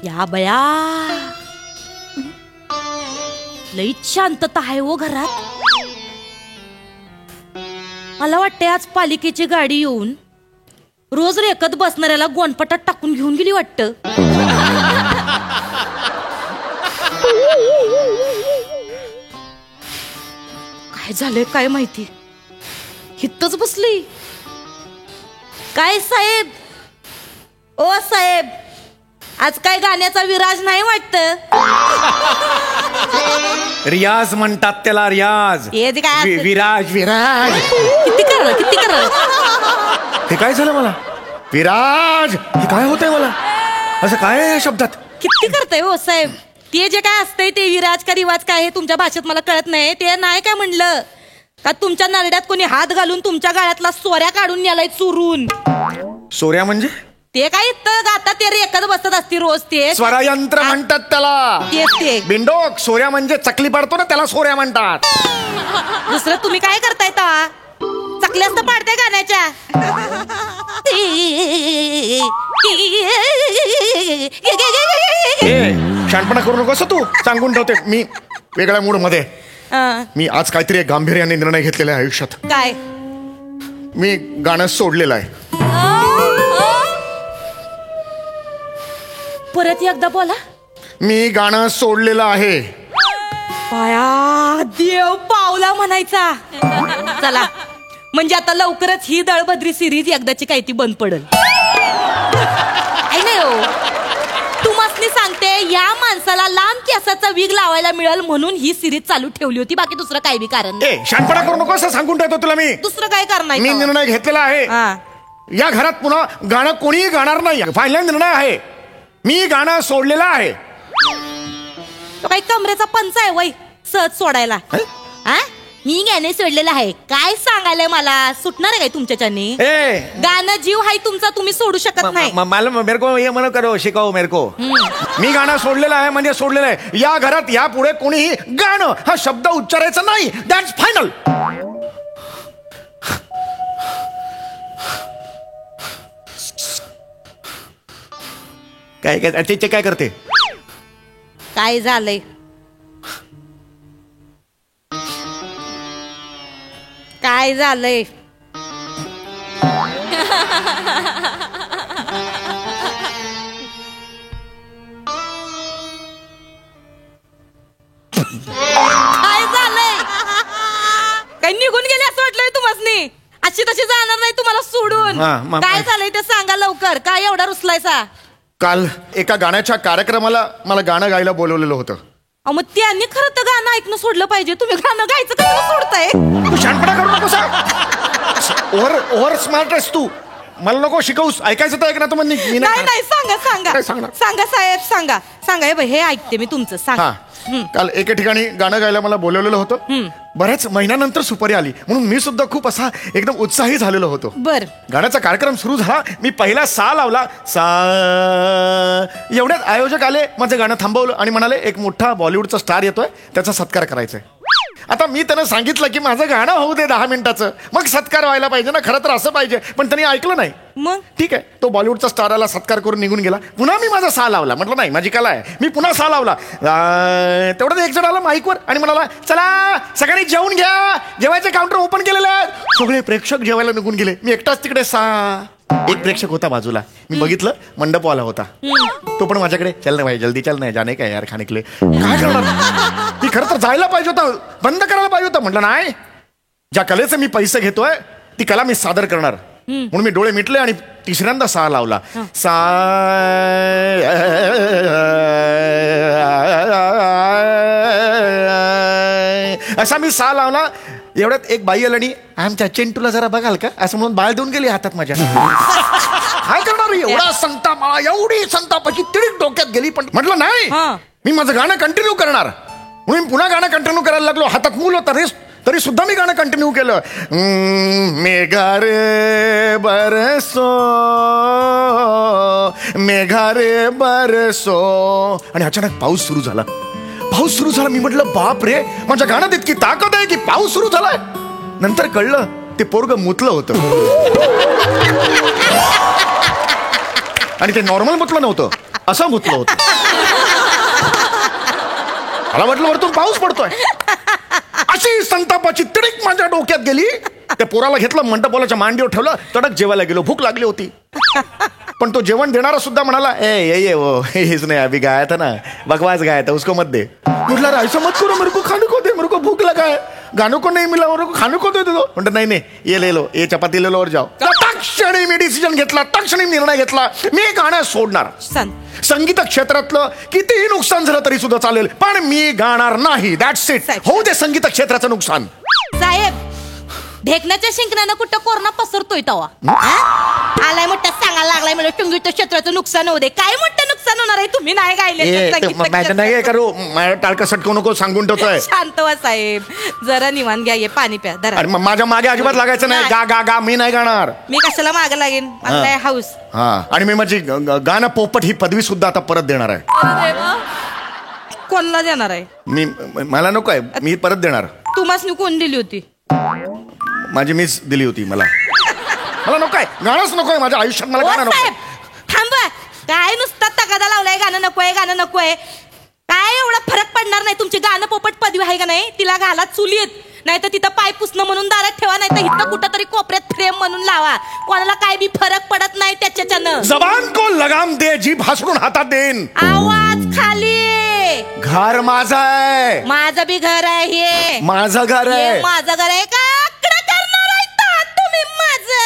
या बया, लईच शांतता आहे हो घरात. मला वाटतंय आज पालिकेची गाडी येऊन रोज रेखत बसणाऱ्याला गोनपटात टाकून घेऊन गेली वाटतं. काय झालंय काय माहिती, हितच बसली. काय साहेब, ओ साहेब, आज काय गाण्याचा विराज नाही वाटतं. रियाज म्हणतात त्याला, रियाज. विराज विराज किती कर हे काय झालं मला? विराज हे काय होतंय मला? असं काय आहे या शब्दात? किती करताय हो साहेब? ते जे काय असतंय ते विराज का रिवाज काय हे तुमच्या भाषेत मला कळत नाही. ते नाही काय म्हणलं का तुमच्या नरड्यात कोणी हात घालून तुमच्या गाळ्यातला सोऱ्या काढून नेलाय चुरून. सोऱ्या म्हणजे? ते काय आता ते रेखत बसत असते रोज. ते स्वरयंत्र म्हणतात त्याला. ते बिंडोक. सोऱ्या म्हणजे चकली पडतो ना त्याला सोऱ्या म्हणतात. दुसरं तुम्ही काय करताय तवा? चकल्याच तर पाडताय गाण्याच्या. शानपणा करू नकोस तू, सांगून ठेवते मी वेगळ्या मूड मध्ये. मी आज काहीतरी एक गांभीर्याने निर्णय घेतलेला आहे आयुष्यात. काय? मी गाणं सोडलेलं आहे. परत एकदा बोला. मी गाणं सोडलेलं आहे. पाया देव पावला म्हणायचा. चला, म्हणजे आता लवकरच ही दळभद्री सिरीज एकदाची काही ती बंद पडेल. नाही हो, तुम्हासनी सांगते, या माणसाला लांब केसाचा विग लावायला मिळेल म्हणून ही सिरीज चालू ठेवली होती. बाकी दुसरं काही बी कारण नाही. शानपणा करू नको असं सांगून ठेवतो तुला मी. दुसरं काय करणार? मी निर्णय घेतलेला आहे. या घरात पुन्हा गाणं कोणीही गाणार नाही. फायनल निर्णय आहे. मी गाणं सोडलेलं आहे. तो काही कमरेचा पंच आहे वय सहज सोडायला? मी गाणं सोडलेलं आहे काय सांगायला मला? सुटणार आहे काय तुमच्याच्याने? गाणं जीव आहे तुमचा, तुम्ही सोडू शकत नाही. मला मेरे को ये मन करो, शिकाओ मेरे को. मी गाणं सोडलेलं आहे म्हणजे सोडलेलं आहे. या घरात यापुढे कोणीही गाणं हा शब्द उच्चारायचा नाही. That's final. काय काय ते काय करते? काय झालंय? काय झालंय? काय झालंय? काय निघून गेले असं वाटलंय तुम्हासनी? अशी तशी जाणार नाही तुम्हाला सोडून. काय झालंय ते सांगा लवकर. काय एवढा रुसलायचा? काल एका गाण्याच्या कार्यक्रमाला मला गाणं गायला बोलवलेलं होतं. मग त्यांनी खरं तर गाणं ऐकणं सोडलं पाहिजे. तुम्ही गाणं गायचं का सोडताय? तू शानपणा करू नकोस. ओव्हर स्मार्ट आहेस तू. मला नको शिकवूस. ऐकायचं तर ऐक ना. तुम्ही नाही सांगा साहेब, सांगा. हे ऐकते मी तुमचं. सांगा. काल एके ठिकाणी गाणं गायला मला बोलवलेलं होतं. बऱ्याच महिन्यानंतर सुपारी आली म्हणून मी सुद्धा खूप असा एकदम उत्साही झालेलो होतो. बर. गाण्याचा कार्यक्रम सुरू झाला. मी पहिला सा लावला. सा एवढ्यात आयोजक आले, माझं गाणं थांबवलं आणि म्हणाले एक मोठा बॉलिवूडचा स्टार येतोय, त्याचा सत्कार करायचा आहे. आता मी त्यांना सांगितलं की माझं गाणं होऊ दे 10 मिनिटाचं, मग सत्कार व्हायला पाहिजे ना. खरं तर असं पाहिजे, पण त्यांनी ऐकलं नाही. मग ठीक आहे, तो बॉलिवूडचा स्टार आला, सत्कार करून निघून गेला. पुन्हा मी माझा सा लावला. म्हटलं नाही, माझी कला आहे. मी पुन्हा सा लावला. तेवढं एक जण आला माईकवर आणि म्हणाला चला सगळ्यांनी जेवून घ्या, जेवायचे काउंटर ओपन केलेले आहेत. सगळे प्रेक्षक जेवायला निघून गेले. मी एकटाच तिकडे सा. एक प्रेक्षक होता बाजूला. मी बघितलं मंडपवाला होता. तो पण माझ्याकडे चल ना भाई जल्दी चल ना, जाने का यार खाने के लिए. काय करणार? मी खरं तर जायला पाहिजे होतं, बंद करायला पाहिजे होतं. म्हटलं नाही, ज्या कलेचे मी पैसे घेतोय ती कला मी सादर करणार. म्हणून मी डोळे मिटले आणि तिसऱ्यांदा सा लावला. सा असा मी सा लावला. एवढ्यात एक बाई आली आणि आमच्या चिंटूला जरा बघाल का असं म्हणून बाळ देऊन गेली हातात माझ्या. काय करणार? एवढा संताप, मला एवढी संतापाची तिडीक डोक्यात गेली. पण म्हटलं नाही, मी माझं गाणं कंटिन्यू करणार. म्हणून पुन्हा गाणं कंटिन्यू करायला लागलो. हातात मूल होता तरी सुद्धा मी गाणं कंटिन्यू केलं. मेघारे बरसो, मेघारे बरसो. आणि अचानक पाऊस सुरू झाला. मी म्हटलं बाप रे, माझ्या गाण्यात इतकी ताकद आहे की पाऊस सुरू झालाय. नंतर कळलं ते पोरगं मुतलं होतं. आणि ते नॉर्मल मुतलं नव्हतं, असं मुतलं होतं. मला वाटलं वरतून पाऊस पडतोय. अशी संतापाची तिडीक माझ्या डोक्यात गेली. त्या पोराला घेतलं, मंडपाच्या मांडीवर ठेवलं, तडक जेवायला गेलो. भूक लागली होती. पण तो जेवण देणारा सुद्धा म्हणाला, ये वो हेच नाही, अभी गाया था ना, बकवास गाया था, उसको मत दे. म्हटलं अरे ऐसा मत करो, मेरे को खाने को दे, मेरे को भूख लगा है, गानों को नहीं मिला, मेरे को खाने को दे दो. म्हणतो नाही ये ले लो, ये चपाती ले लो और जाओ. तक्षणी मी डिसिजन घेतला, तक्षणी निर्णय घेतला, मी गाणं सोडणार. संगीत क्षेत्रातलं कितीही नुकसान झालं तरी सुद्धा चालेल, पण मी गाणार नाही. That's it. होऊ दे संगीत क्षेत्राचं नुकसान. साहेब, ढेकण्याच्या शिंकण्यानं कुठं कोरोना पसरतोय तवा आलाय मोठा सांगायला लागलाय मला संगीत क्षेत्राचं नुकसान होऊ दे. काय मोठं नुकसान होणार आहे, तुम्ही नाही गायले. नाही करू, माझ्या टाळकं सटकू नको, सांगून ठेवतोय. शांत व्हा साहेब, जरा निवांत घ्या, ये पाणी प्या. धरा. माझ्या मागे अजिबात लागायचं नाही. गा गा गा, मी नाही गाणार. मी कशाला मागे लागेन, मला काय हाऊस. हा, आणि मी माझी गाणं पोपट ही पदवी सुद्धा आता परत देणार आहे. कोणाला देणार आहे? मला नको आहे, मी परत देणार. तुम्हाला कोण दिली होती? माझी मिस दिली होती मला. मला नकोय, गाणंच नकोय माझ्या आयुष्यात. मला गाणं नको. थांबा, काय नुसता तगादा लावलाय, गाणं नकोय, गाणं नकोय. काय एवढा फरक पडणार नाही. तुमची गाणं पोपट पदवी आहे का नाही, तिला घाला चुलीत, नाही तर तिथं पाय पुसणं म्हणून दारात ठेवा, नाही तर इथं कुठं तरी कोपऱ्यात फ्रेम म्हणून लावा. कोणाला काय बी फरक पडत नाही त्याच्यानं. जबान को लगाम दे, जीभ हासडून हातात देईन. आवाज खाली. घर माझं आहे. माझं बी घर आहे. माझं घर आहे. माझं घर आहे का? करणार आहे तुम्ही माझं.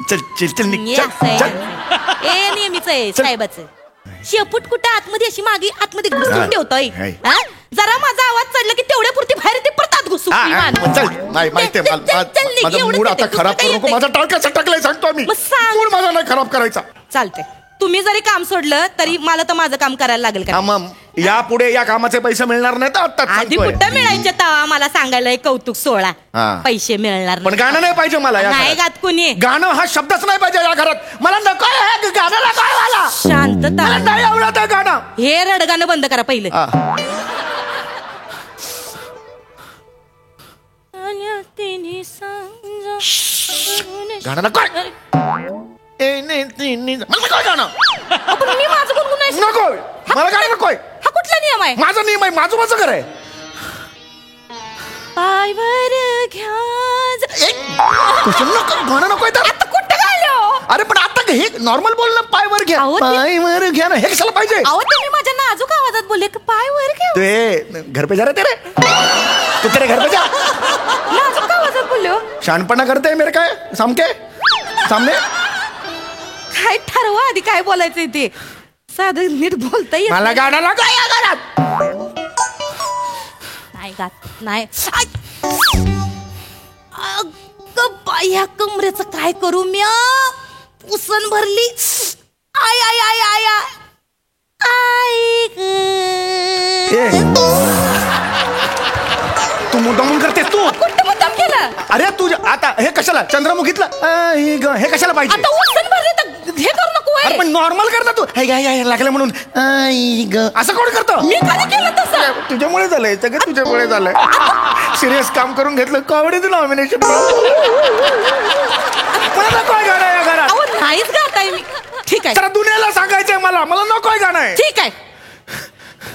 चल चल चल. ए नेहमीच आहे साहेबाचं. शेपूट कुठं आतमध्ये अशी मागे आतमध्ये घुसून ठेवतोय. जरा माझा आवाज चढला की तेवढ्या पुरती बाहेर ते परतात घुसून. माझा मूड आता खराब करू नको. माझा टाळका टाकलाय, सांगतो मी. मूड माझा नाही खराब करायचा. चालतंय, तुम्ही जरी काम सोडलं तरी मला तर माझं काम करायला लागेल का? मग यापुढे या कामाचे पैसे मिळणार नाहीत. आता आधी कुठं मिळायचे तवा मला सांगायला कौतुक सोळा. पैसे मिळणार पण गाणं नाही पाहिजे मला. नाही गात कुणी. गाणं हा शब्दच नाही पाहिजे या घरात. मला नको आहे गाणं. काय मला शांतता नाही आवडत आहे गाणं. हे रडगाणं बंद करा पहिलं. गाणं नको. गाणं मी माझं गुणगुण नको. मला गाणं नकोय. हा कुठला नियम आहे? माझा नियम आहे. माझं घर आहे. पायवर घ्या. गाणं नकोय तर आता कुठं गायलो? अरे पण आता हे नॉर्मल बोल ना. पायवर घ्या, पायवर घ्या ना. हे कशाला पाहिजे? अहो तुम्ही माझ्या नाजूक आवाजात बोलले की पायवर घ्या. ते घर पे जा रे तेरे. तू तेरे घर पे जा. नाजूक आवाजात बोललो. शहाणपणा करते मेरे काय सामके सामने. काय ठरवा आधी काय बोलायचंय ते. साधं नीट बोलता येत मला गाणं नको या घरात. नाही गात नाही. या कमरेचं काय करू मी? पुसन भरली. आय आय आय आय आय. तू मुद्दामून करतेस तू. कुठं मुद्दाम केलं? अरे तू आता हे कशाला चंद्रमुखीतलं हे कशाला पाहिजे? आता उसन भरले तर हे करू नको. अरे पण नॉर्मल कर ना तू. लागलं म्हणून असं कोण करतं? मी कधी केलं तसं? तुझ्यामुळे झालंय सगळं. तुझ्यामुळे झालंय. सिरियस काम करून घेतलं. कॉमेडीचं नॉमिनेशन. मला नकोय गाणं या घरात. नाहीच गाताय मी. ठीक आहे, जरा दुनियाला सांगायचंय मला नकोय गाणं. ठीक आहे,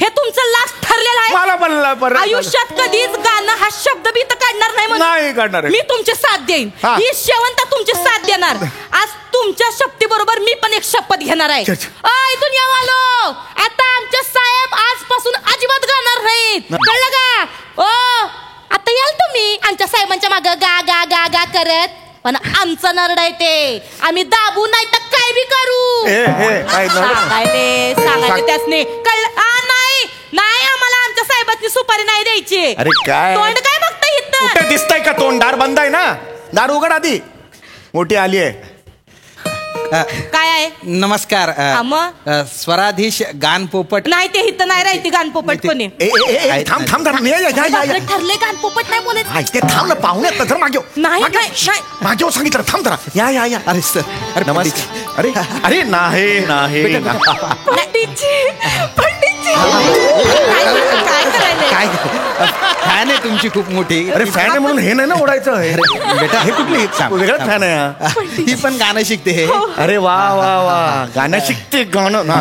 हे तुमचं लास्ट ठरलेलं आहे. मला आयुष्यात कधीच गाणं हा शब्द बी तर काढणार नाही काढणार. मी तुमचे साथ देईन. ही शेवंत तुमची साथ देणार. आज तुमच्या शपथी बरोबर मी पण एक शपथ घेणार आहे. आय दुनिया वालो, आता आमचे साहेब आजपासून अजिबात गाणार नाहीत. कळलं का? ओ आता याल तुम्ही आमच्या साहेबांच्या मागे गा गा गा गा करत. पण आमचं नरड आहे ते. आम्ही दाबू नाही तर काय बी करू. सांगायले त्यासने. कळलं? नाही आम्हाला आमच्या साहेबांची सुपारी नाही द्यायची. अरे काय तोंड काय बघताय इथं? कुठे दिसतंय का तोंड? दार बंद आहे ना. दार उघड आधी. मोठी आली आहे. काय आहे? नमस्कार. स्वराधीश गान पोपट. नाही ते इथं नाही राहते गान पोपट कोणी. थांब ठरले गान पोपट नाही बोलायचं. ते थांब ना. पाहुण्यात तर मागे नाही मागे सांगितलं. थांब जरा. या अरे सर, नमस्कार. अरे अरे नाही नाही काय फॅन आहे तुमची खूप मोठी. अरे फॅन आहे म्हणून हे नाही ना ओढायचं. बेटा हे कुठली वेगळाच फॅन आहे हा. ही पण गाणं शिकते. अरे वा वा वा गाणं शिकते गाणं ना.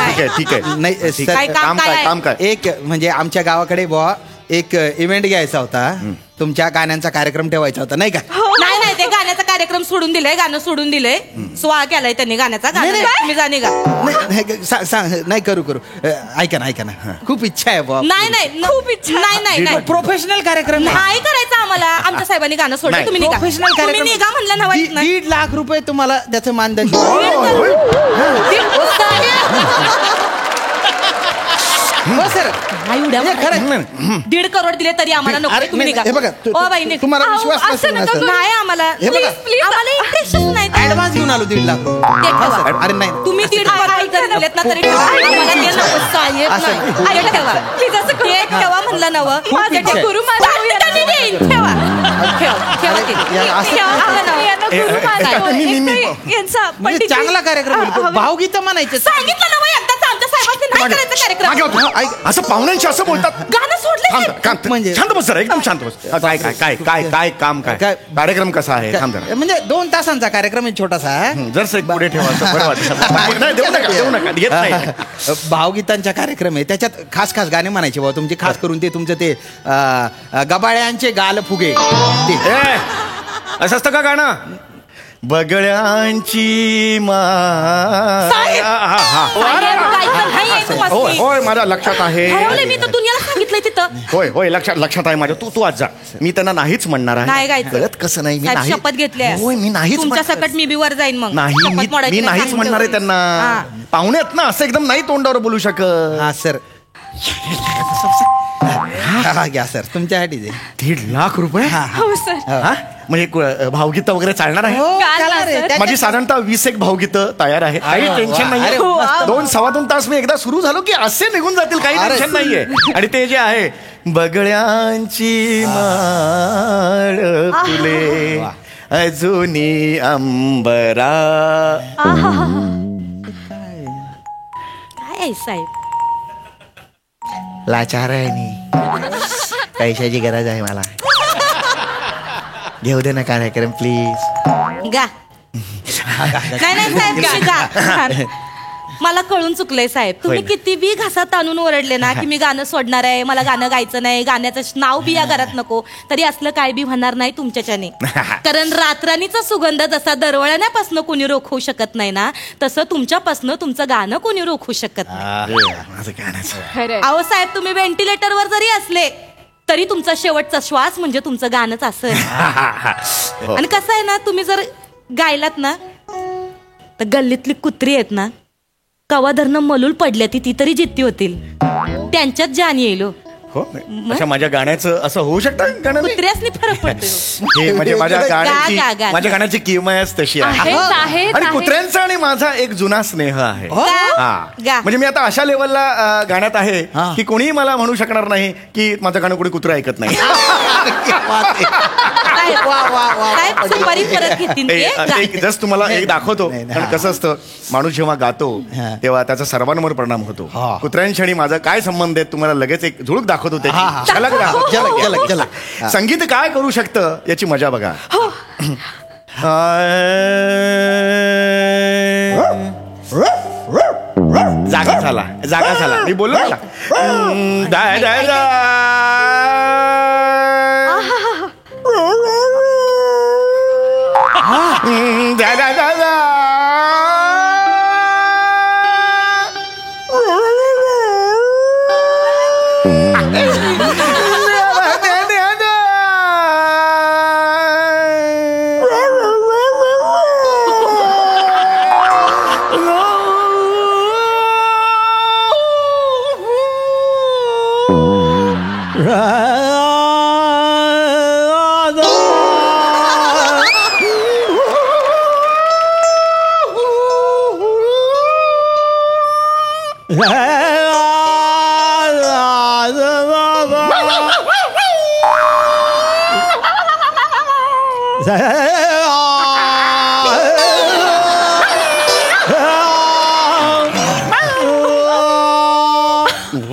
ठीक आहे ठीक आहे. नाही सर, काम काय एक म्हणजे आमच्या गावाकडे बुवा एक इव्हेंट घ्यायचा होता. तुमच्या गाण्यांचा कार्यक्रम ठेवायचा होता नाही का? नाही नाही ते गाण्याचा कार्यक्रम सोडून दिलंय, गाणं सोडून दिलंय, स्वाहा केलाय त्यांनी गाण्याचा. तुम्ही जाणे गा. नाही करू ऐका ना खूप इच्छा आहे बुवा. नाही खूप इच्छा. नाही प्रोफेशनल कार्यक्रम नाही करायचं आम्हाला. आमच्या साहेबांनी गाणं सोडलं. तुम्ही निघा. प्रोफेशनल कार्यक्रम निघा म्हणलं ना. 1.5 लाख रुपये तुम्हाला त्याचं मानधन. हो सर, खरं 1.5 करोड दिले तरी आम्हाला नको. तुम्ही निघा. तुम्हाला विश्वास नाही आम्हाला इंटरेस्टच नाही. ऍडव्हान्स घेऊन आलो 1.5 लाख. अरे नाही तुम्ही 1.5 करोड जरी दिलेत ना तरी आम्हाला ते नको. साहेब नाही ठेवा प्लीज. असं ठेवा म्हणलं नवं. गुरु म्हणजे चांगला कार्यक्रम. भावगीत म्हणायचं. सांगितलं ना एकदाच आमच्या साहेबांनी नाही करायचं कार्यक्रम. असं पाहुण्यांशी असं बोलतात. गाणं सोडलं म्हणजे शांत बस सर, एकदम शांत बस. काय काय काय काय काय काम काय कार्यक्रम कसा आहे? म्हणजे 2 तासांचा कार्यक्रम आहे छोटासा. जर पुढे ठेवा. देऊ नका घेत नाही. भावगीतांचा कार्यक्रम आहे, त्याच्यात खास गाणे म्हणायचे बाबा तुमचे. खास करून ते तुमचं ते गबाळ्यांचे गाल फुगे असं असतं का गाणं? बगळ्यांची होय माझ्या लक्षात आहे. मी तर दुनियाला सांगितलंय तिथं. होय लक्षात आहे माझ्या. तू आज जा. मी त्यांना नाहीच म्हणणार आहे. कळत कसं नाही. मी नाही शपथ घेतली. होय मी नाहीच. तुमच्या सकट मी बी वर जाईन. मग नाही मी नाहीच म्हणणार आहे त्यांना. पाहुण्यात ना असं एकदम नाही तोंडावर बोलू शकत. हा सर घ्या सर तुमच्यासाठीच. 1.5 लाख रुपये म्हणजे भावगीतं वगैरे चालणार आहे. माझी साधारणतः 20 भावगीतं तयार आहेत. काही टेन्शन नाहीये. 2-2.25 तास मी एकदा सुरू झालो की असे निघून जातील. काही टेन्शन नाहीये. आणि ते जे आहे बगळ्यांची माळ फुले अजूनी अंबरा. काय साहेब लाचार आहे मी. पैशाची गरज आहे मला. घेऊ दे ना कार्यक्रम प्लीज. गा नाही साहेब तुम्ही गा. मला कळून चुकलंय साहेब. तुम्ही किती बी घासात आणून ओरडले ना की मी गाणं सोडणार आहे, मला गाणं गायचं नाही, गाण्याचं नाव बी या घरात नको, तरी असलं काय बी होणार नाही तुमच्याच्याने. कारण रात्राणीचा सुगंध जसा दरवळण्यापासून कोणी रोखवू शकत नाही ना, तसं तुमच्यापासून तुमचं गाणं कोणी रोखवू शकत नाही. अहो साहेब तुम्ही व्हेंटिलेटरवर जरी असले तरी तुमचा शेवटचा श्वास म्हणजे तुमचं गाणंच असेल. आणि कसं आहे ना, तुम्ही जर गायलात ना तर गल्लीतली कुत्री आहेत ना, कवा धरणं मलूल पडल्या ती तरी जिद्दी होतील. त्यांच्यात जाण येईल. हो अच्छा माझ्या गाण्याचं असं होऊ शकतं. गाणं कुत्र्यासनी फरक पडतो. हे म्हणजे माझ्या गाण्याची किमयाच तशी आहे. आणि कुत्र्यांचा आणि माझा एक जुना स्नेह आहे. म्हणजे मी आता अशा लेवलला गाण्यात आहे की कोणीही मला म्हणू शकणार नाही की माझं गाणं कोणी कुत्रं ऐकत नाही. जस्ट तुम्हाला एक दाखवतो. कारण कसं असतं, माणूस जेव्हा गातो तेव्हा त्याचा सर्वांवर परिणाम होतो. कुत्र्यांशी आणि माझा काय संबंध आहे तुम्हाला लगेच एक झुळूक दाखवतो. संगीत काय करू शकतं याची मजा बघा. जागा झाला मी बोललो ना.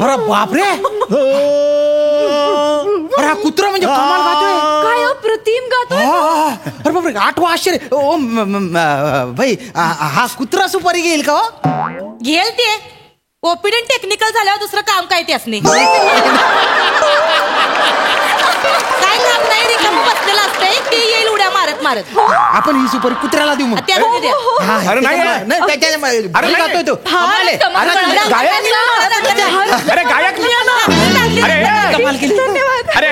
अरे बापरे, अरे हा कुत्रा म्हणजे कमाल गातोय. काय अप्रतिम गातोय. अरे बापरे, 8वं आश्चर्य. ओ भाई, हा कुत्रा सुपारी घेईल का हो? घेल ते ओपीडी टेक्निकल झाल्यावर दुसरं काम काय ते असणे. काय काम नाही, रिकामं बसलेलं असतंय ते येईल उड्या मारत मारत. आपण ही सुपारी कुत्र्याला देऊ मग. त्या द्या. हा, अरे नाही, अरे गातोय तो. कमाल आहे. कमाल अरे, आहे. अरे गायक नाही आला. अरे कमाल केली. अरे